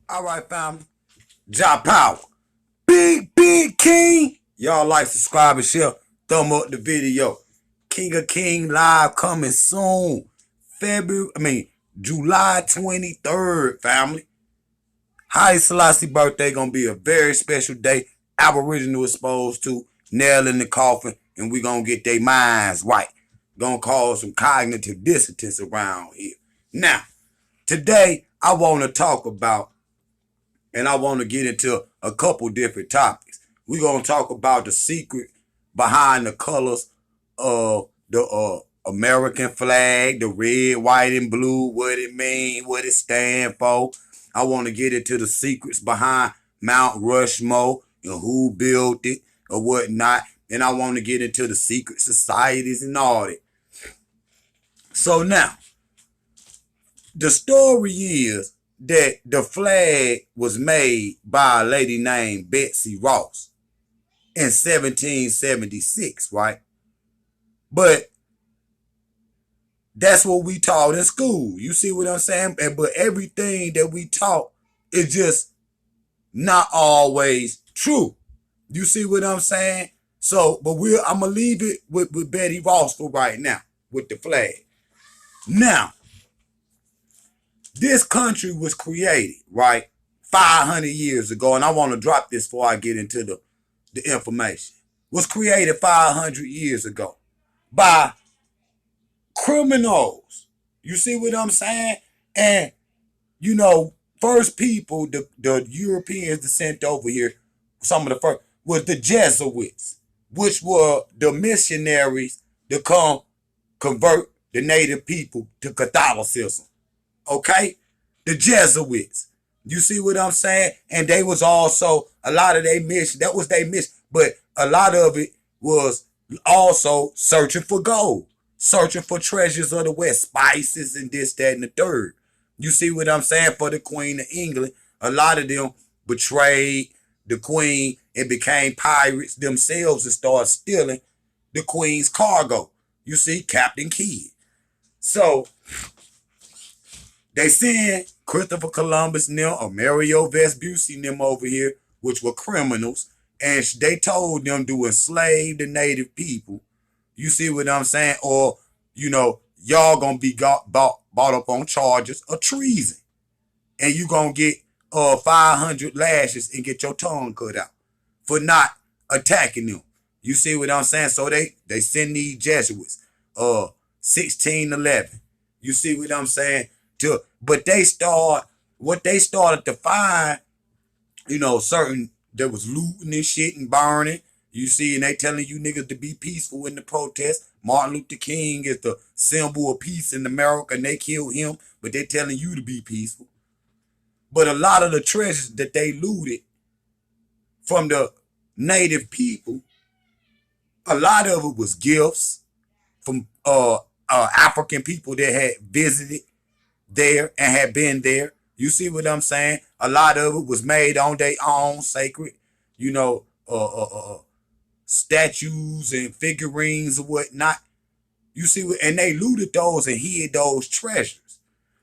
All right, family. Job Power. Big King. Y'all like, subscribe, and share. Thumb up the video. King of King live coming soon. July 23rd, family. Haile Selassie birthday gonna be a very special day. Aboriginal exposed to, nail in the coffin, and we gonna get their minds right. Gonna cause some cognitive dissonance around here. Now, today I want to talk about, and I want to get into a couple different topics. We're going to talk about the secret behind the colors of the American flag, the red, white, and blue, what it means, what it stands for. I want to get into the secrets behind Mount Rushmore and who built it or whatnot. And I want to get into the secret societies and all that. So now, the story is that the flag was made by a lady named Betsy Ross in 1776, right? But that's what we taught in school. You see what I'm saying? But everything that we taught is just not always true. You see what I'm saying? So, but I'm gonna leave it with Betty Ross for right now, with the flag. Now, this country was created, right, 500 years ago, and I want to drop this before I get into the information. Was created 500 years ago by criminals. You see what I'm saying? And, first people, the Europeans that sent over here, some of the first, was the Jesuits, which were the missionaries to come convert the native people to Catholicism. Okay? The Jesuits. You see what I'm saying? And they was also, a lot of their mission, that was their mission, but a lot of it was also searching for gold, searching for treasures of the West, spices and this, that, and the third. You see what I'm saying? For the Queen of England, a lot of them betrayed the Queen and became pirates themselves and started stealing the Queen's cargo. You see, Captain Kidd. So, they sent Christopher Columbus and them, or Mario Vespucci and them over here, which were criminals, and they told them to enslave the native people. You see what I'm saying? Or, y'all gonna be bought up on charges of treason. And you gonna get 500 lashes and get your tongue cut out for not attacking them. You see what I'm saying? So they send these Jesuits, 1611. You see what I'm saying? But what they started to find, certain, there was looting and shit and burning. You see, and they telling you niggas to be peaceful in the protest. Martin Luther King is the symbol of peace in America, and they killed him, but they telling you to be peaceful. But a lot of the treasures that they looted from the native people, a lot of it was gifts from African people that had visited there and had been there. You see what I'm saying? A lot of it was made on their own sacred, you know, statues and figurines and whatnot. You see what, and they looted those and hid those treasures.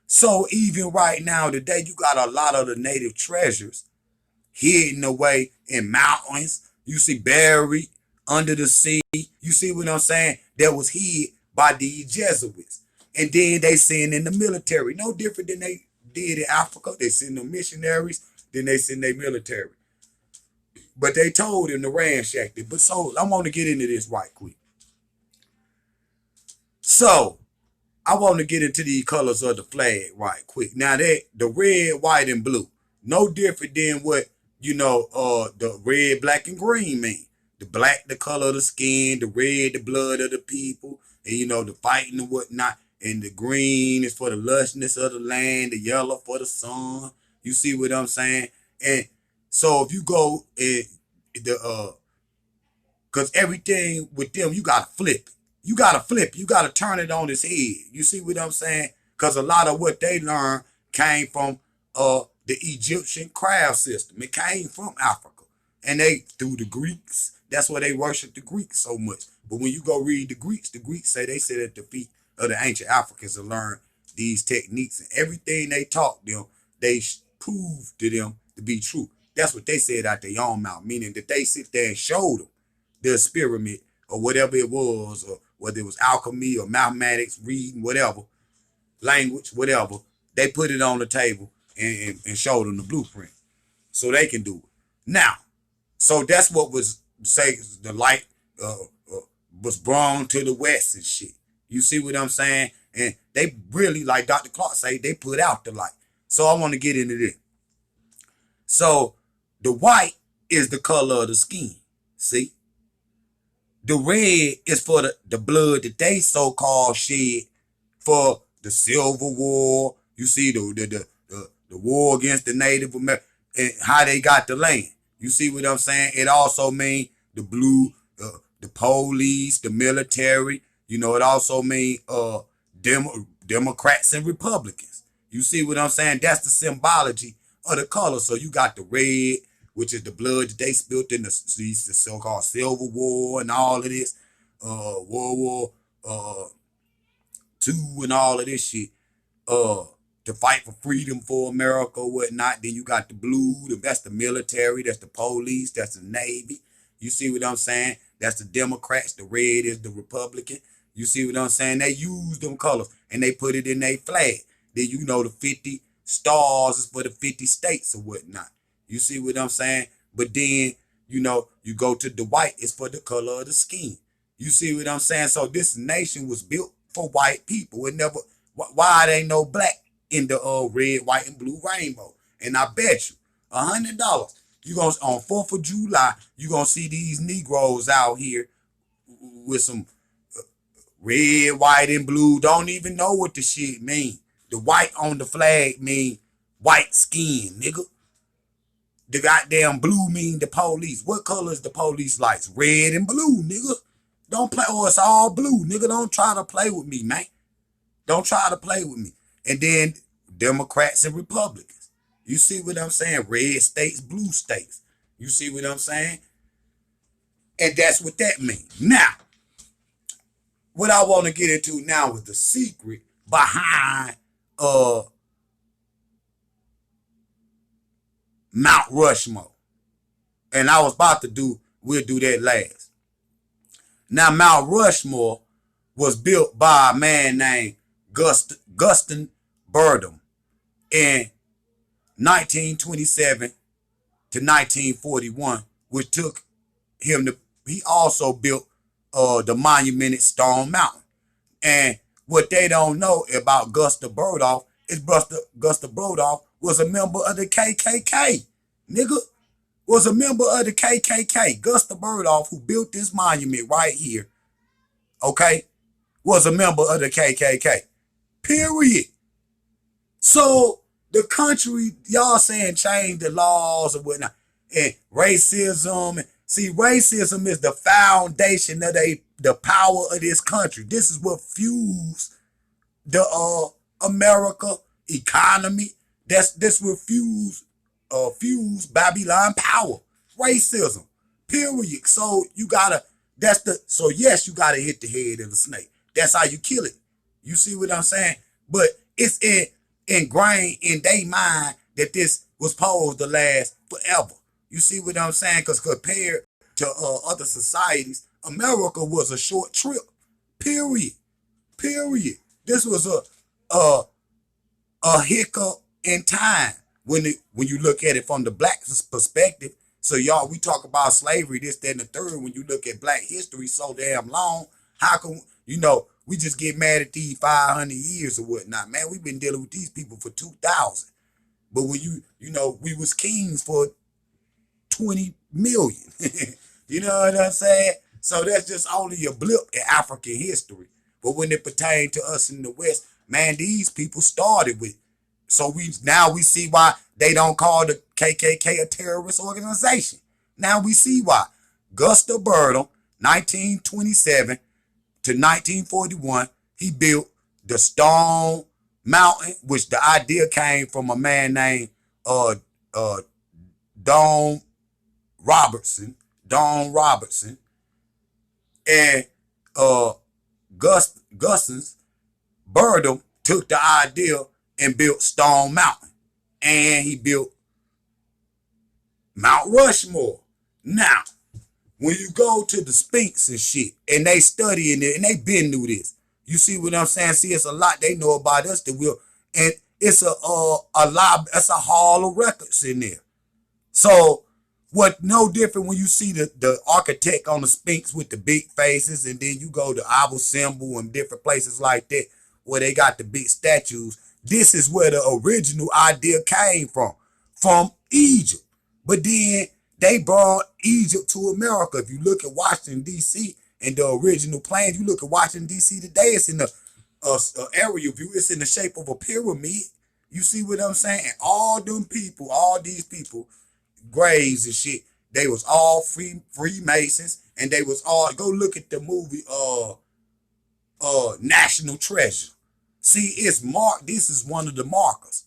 So even right now today, you got a lot of the native treasures hidden away in mountains. You see buried under the sea. You see what I'm saying? That was hid by these Jesuits. And then they send in the military. No different than they did in Africa. They send the missionaries, then they send their military. But they told them to ransack it. But so I want to get into this right quick. So I want to get into these colors of the flag right quick. Now the red, white, and blue. No different than what, the red, black, and green mean. The black, the color of the skin, the red, the blood of the people, and the fighting and whatnot. And the green is for the lushness of the land, the yellow for the sun. You see what I'm saying? And so if you go in cause everything with them, you gotta flip it. You gotta flip it. You gotta turn it on its head. You see what I'm saying? Cause a lot of what they learned came from the Egyptian craft system. It came from Africa. And through the Greeks, that's why they worship the Greeks so much. But when you go read the Greeks say they sit at the feet of the ancient Africans and learn these techniques, and everything they taught them, they proved to them to be true. That's what they said out their own mouth, meaning that they sit there and showed them the experiment or whatever it was, or whether it was alchemy or mathematics, reading, whatever, language, whatever. They put it on the table and showed them the blueprint so they can do it. Now, so that's what was, say, the light uh, uh, was brought to the West and shit. You see what I'm saying? And they really, like Dr. Clark say, they put out the light. So I want to get into this. So the white is the color of the skin. See? The red is for the blood that they so-called shed for the Civil War. You see the war against the Native Americans and how they got the land. You see what I'm saying? It also means the blue, the police, the military. You know, it also means Democrats and Republicans. You see what I'm saying? That's the symbology of the color. So you got the red, which is the blood that they spilled in the so-called Civil War and all of this, World War II and all of this shit, to fight for freedom for America or whatnot. Then you got the blue, that's the military, that's the police, that's the Navy. You see what I'm saying? That's the Democrats. The red is the Republican. You see what I'm saying? They use them colors and they put it in their flag. Then you know the 50 stars is for the 50 states or whatnot. You see what I'm saying? But then, you know, you go to the white, it's for the color of the skin. You see what I'm saying? So this nation was built for white people. It never, why there ain't no black in the red, white, and blue rainbow? And I bet you $100, you gonna on 4th of July, you gonna see these Negroes out here with some red, white, and blue. Don't even know what the shit mean. The white on the flag mean white skin, nigga. The goddamn blue mean the police. What color is the police lights? Red and blue, nigga. Don't play, or it's all blue, nigga. Don't try to play with me, man. Don't try to play with me. And then Democrats and Republicans. You see what I'm saying? Red states, blue states. You see what I'm saying? And that's what that means. Now, what I want to get into now is the secret behind Mount Rushmore. And I was about to we'll do that last. Now, Mount Rushmore was built by a man named Guston Burdom in 1927 to 1941, which took him to, he also built the monument at Stone Mountain. And what they don't know about Gustav Bergdorf is Gustav Bergdorf was a member of the KKK. Nigga, was a member of the KKK. Gustav Bergdorf, who built this monument right here, okay, was a member of the KKK. Period. So the country, y'all saying change the laws or whatnot, and racism. See, racism is the foundation of the power of this country. This is what fuels the America economy. This will fuels Babylon power. Racism. Period. So you gotta, so yes, you gotta hit the head of the snake. That's how you kill it. You see what I'm saying? But it's ingrained in their mind that this was supposed to last forever. You see what I'm saying? Because compared to other societies, America was a short trip. Period. Period. This was a hiccup in time when you look at it from the black perspective. So y'all, we talk about slavery, this, that, and the third. When you look at black history so damn long, how come, we just get mad at these 500 years or whatnot? Man, we've been dealing with these people for 2,000. But when we was kings for 20 million. You know what I'm saying? So that's just only a blip in African history. But when it pertained to us in the West, man, these people started with. So now we see why they don't call the KKK a terrorist organization. Now we see why. Gustav Burdom, 1927 to 1941, he built the Stone Mountain, which the idea came from a man named Don Robertson, and Guston's Burdom took the idea and built Stone Mountain. and he built Mount Rushmore. Now, when you go to the Sphinx and shit, and they studying it, and they been through this, you see what I'm saying? See, it's a lot they know about us that will, and it's a lot, it's a hall of records in there. So, what no different when you see the architect on the Sphinx with the big faces, and then you go to Abu Simbel and different places like that where they got the big statues. This is where the original idea came from Egypt. But then they brought Egypt to America. If you look at Washington, D.C., and the original plans, you look at Washington, D.C. today, it's in the aerial view, it's in the shape of a pyramid. You see what I'm saying? And all them people, all these people, graves and shit, they was all Freemasons, and they was all, go look at the movie National Treasure. See, it's marked, this is one of the markers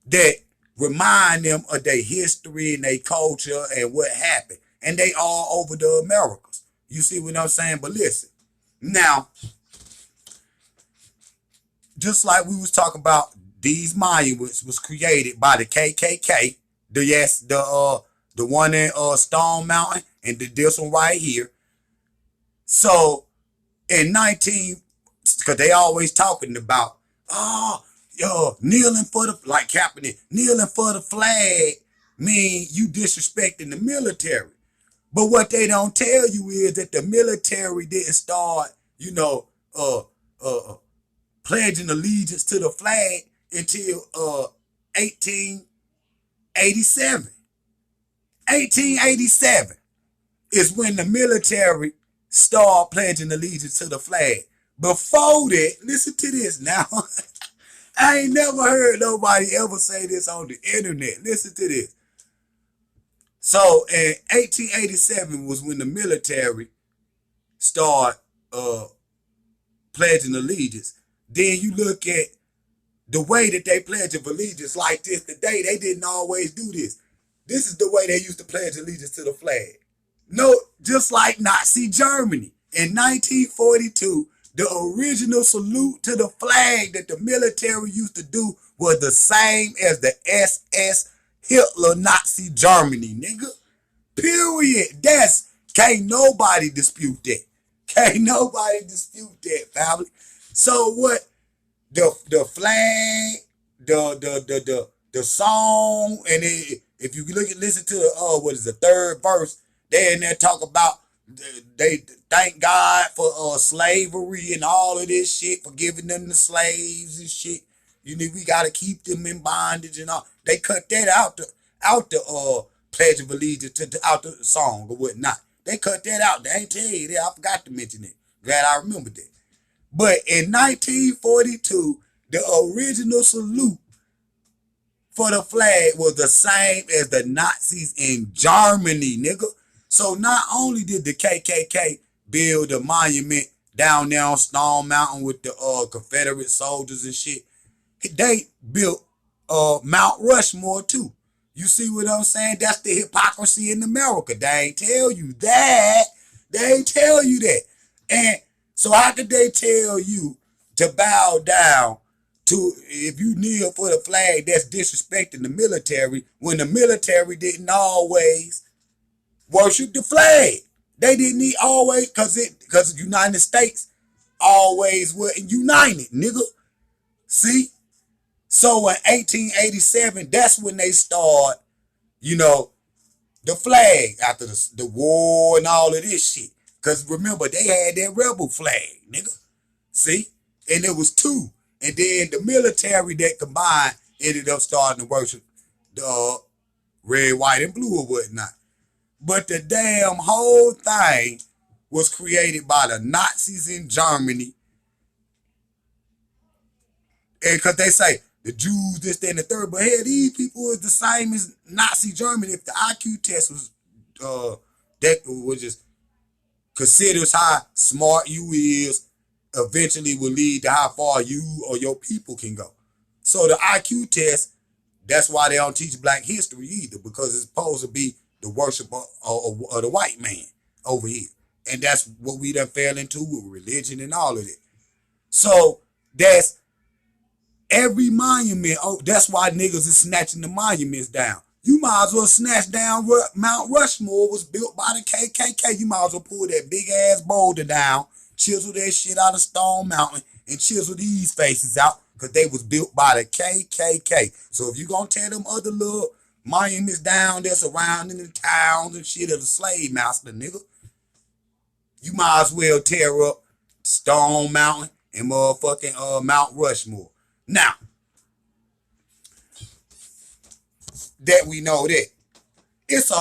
that remind them of their history and their culture and what happened. And they all over the Americas. You see what I'm saying? But listen, now, just like we was talking about, these monuments was created by the KKK. The one in Stone Mountain, and this one right here. So in 19, because they always talking about, kneeling for the, like Kaepernick, kneeling for the flag mean you disrespecting the military. But what they don't tell you is that the military didn't start, pledging allegiance to the flag until 1887. 1887 is when the military started pledging allegiance to the flag. Before that, listen to this now. I ain't never heard nobody ever say this on the internet. Listen to this. So in 1887 was when the military started pledging allegiance. Then you look at the way that they pledge of allegiance like this today. They didn't always do this. This is the way they used to pledge allegiance to the flag. No, just like Nazi Germany. In 1942, the original salute to the flag that the military used to do was the same as the SS Hitler Nazi Germany, nigga. Period. Can't nobody dispute that. Can't nobody dispute that, family. So what? The flag, the song, and if you listen to what is the third verse, they in there talk about they thank God for slavery and all of this shit, for giving them the slaves and shit. We gotta keep them in bondage and all. They cut that out the Pledge of Allegiance out the song or whatnot. They cut that out. They ain't tell you that. I forgot to mention it. Glad I remembered that. But in 1942, the original salute for the flag was the same as the Nazis in Germany, nigga. So not only did the KKK build a monument down there on Stone Mountain with the Confederate soldiers and shit, they built Mount Rushmore too. You see what I'm saying? That's the hypocrisy in America. They ain't tell you that. They ain't tell you that. And so how could they tell you to bow down to, if you kneel for the flag, that's disrespecting the military, when the military didn't always worship the flag? They didn't always, because the United States always wasn't united, nigga. See? So in 1887, that's when they start, the flag after the war and all of this shit. Because remember, they had that rebel flag, nigga. See? And it was two. And then the military that combined ended up starting to worship the red, white, and blue or whatnot. But the damn whole thing was created by the Nazis in Germany. And because they say the Jews, this, that, and the third. But hell, these people is the same as Nazi Germany. If the IQ test was that was just considers how smart you is, eventually will lead to how far you or your people can go. So the IQ test, that's why they don't teach black history either, because it's supposed to be the worship of the white man over here. And that's what we done fell into with religion and all of it. So that's Every monument, oh, that's why niggas is snatching the monuments down. You might as well snatch down Mount Rushmore was built by the KKK. You might as well pull that big ass boulder down, chisel that shit out of Stone Mountain, and chisel these faces out because they was built by the KKK. So if you gonna tear them other little monuments down that's surrounding the towns and shit of the slave master, nigga, you might as well tear up Stone Mountain and motherfucking Mount Rushmore. Now, that we know that. It's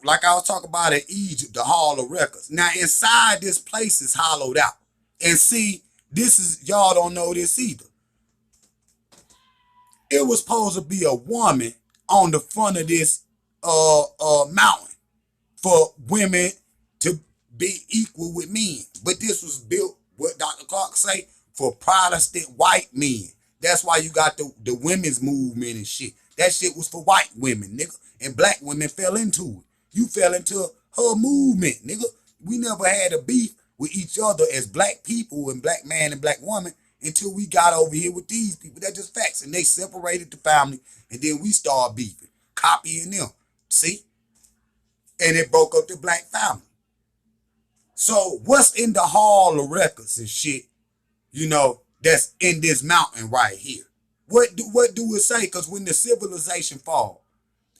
like I was talking about in Egypt, the Hall of Records. Now, inside this place is hollowed out. And see, this is, y'all don't know this either. It was supposed to be a woman on the front of this mountain for women to be equal with men. But this was built, what Dr. Clark say, for Protestant white men. That's why you got the women's movement and shit. That shit was for white women, nigga. And black women fell into it. You fell into her movement, nigga. We never had a beef with each other as black people and black man and black woman until we got over here with these people. That's just facts. And they separated the family, and then we started beefing, copying them. See? And it broke up the black family. So what's in the Hall of Records and shit, you know, that's in this mountain right here? What do it say? Because when the civilization fall,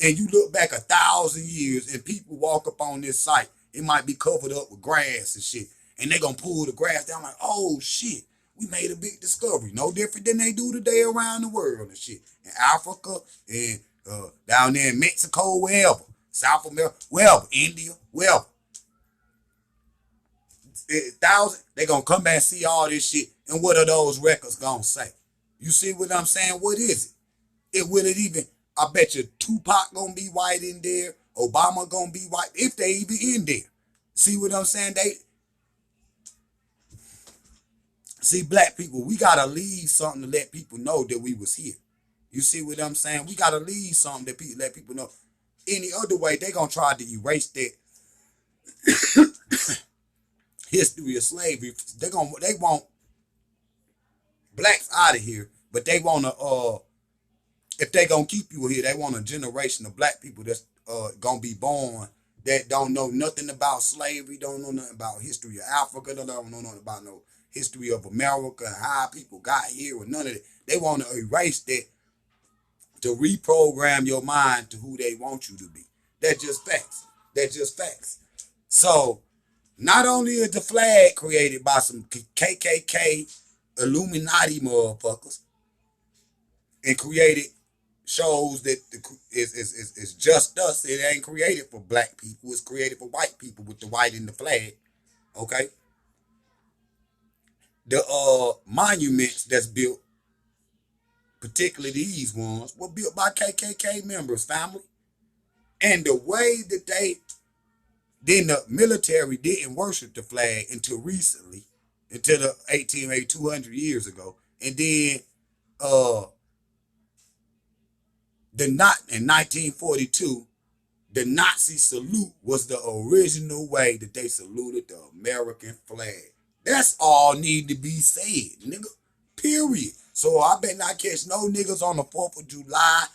and you look back 1,000 years and people walk up on this site, it might be covered up with grass and shit. And they're going to pull the grass down like, oh shit, we made a big discovery. No different than they do today around the world and shit. In Africa and down there in Mexico, wherever. South America, wherever. India, wherever. They're going to come back and see all this shit. And what are those records going to say? You see what I'm saying? What is it? It will it even... I bet you Tupac gonna be white in there. Obama gonna be white, if they even in there. See what I'm saying? See, black people, we gotta leave something to let people know that we was here. You see what I'm saying? We gotta leave something that let people know. Any other way, they gonna try to erase that history of slavery. They want blacks out of here, but they wanna if they gonna keep you here, they want a generation of black people that's gonna be born that don't know nothing about slavery, don't know nothing about history of Africa, don't know nothing about no history of America, how people got here, or none of that. They want to erase that to reprogram your mind to who they want you to be. That's just facts. That's just facts. So, not only is the flag created by some KKK Illuminati motherfuckers and created shows that it's just us. It ain't created for black people. It's created for white people with the white in the flag. Okay? The monuments that's built, particularly these ones, were built by KKK members, family. And the way that then the military didn't worship the flag until recently, until the 200 years ago. And then in 1942, the Nazi salute was the original way that they saluted the American flag. That's all need to be said, nigga. Period. So I bet not catch no niggas on the 4th of July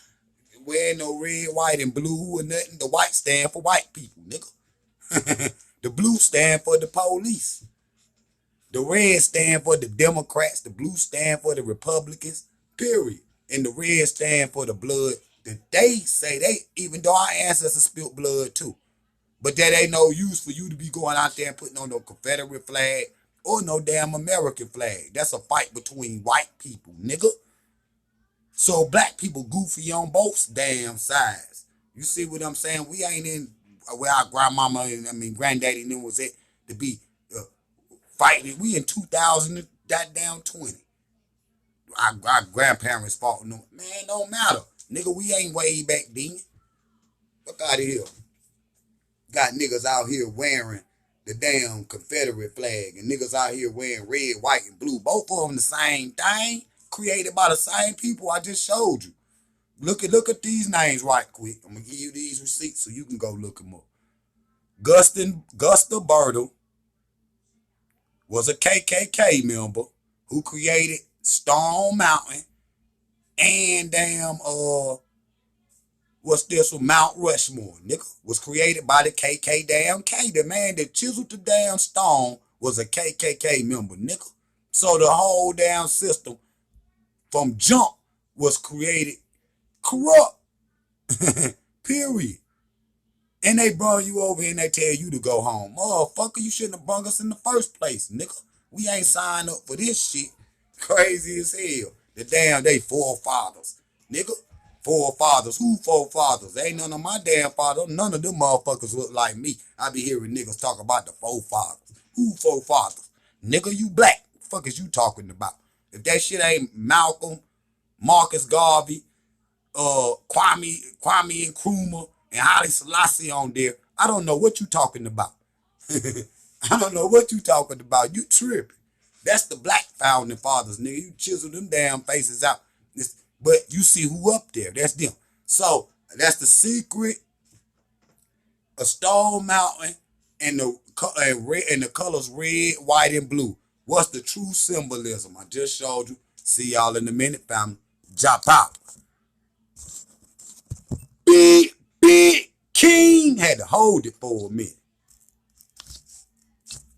wearing no red, white, and blue or nothing. The white stand for white people, nigga. The blue stand for the police. The red stand for the Democrats. The blue stand for the Republicans. Period. And the red stand for the blood that they say even though our ancestors spilled blood too. But that ain't no use for you to be going out there and putting on no Confederate flag or no damn American flag. That's a fight between white people, nigga. So black people goofy on both damn sides. You see what I'm saying? We ain't in where our grandmama and granddaddy and them was at to be fighting. We in 2020. Our grandparents fought. Man, don't matter. Nigga, we ain't way back then. Fuck out of here. Got niggas out here wearing the damn Confederate flag and niggas out here wearing red, white, and blue. Both of them the same thing, created by the same people I just showed you. Look at these names right quick. I'm going to give you these receipts so you can go look them up. Gusta Bertle was a KKK member who created Stone Mountain And damn, what's this one? Mount Rushmore, nigga, was created by the KK damn K. The man that chiseled the damn stone was a KKK member, nigga. So the whole damn system from jump was created corrupt. Period. And they brought you over here and they tell you to go home. Motherfucker, you shouldn't have brung us in the first place, nigga. We ain't signed up for this shit. Crazy as hell. The damn, they forefathers. Nigga, forefathers. Who forefathers? Ain't none of my damn fathers. None of them motherfuckers look like me. I be hearing niggas talk about the forefathers. Who forefathers? Nigga, you black. The fuck is you talking about? If that shit ain't Malcolm, Marcus Garvey, Kwame Nkrumah, and Haile Selassie on there, I don't know what you talking about. I don't know what you talking about. You tripping. That's the black founding fathers, nigga. You chisel them damn faces out. But you see who up there. That's them. So that's the secret of Stone Mountain and the colors red, white, and blue. What's the true symbolism? I just showed you. See y'all in a minute, family. Jop out. Big King had to hold it for a minute.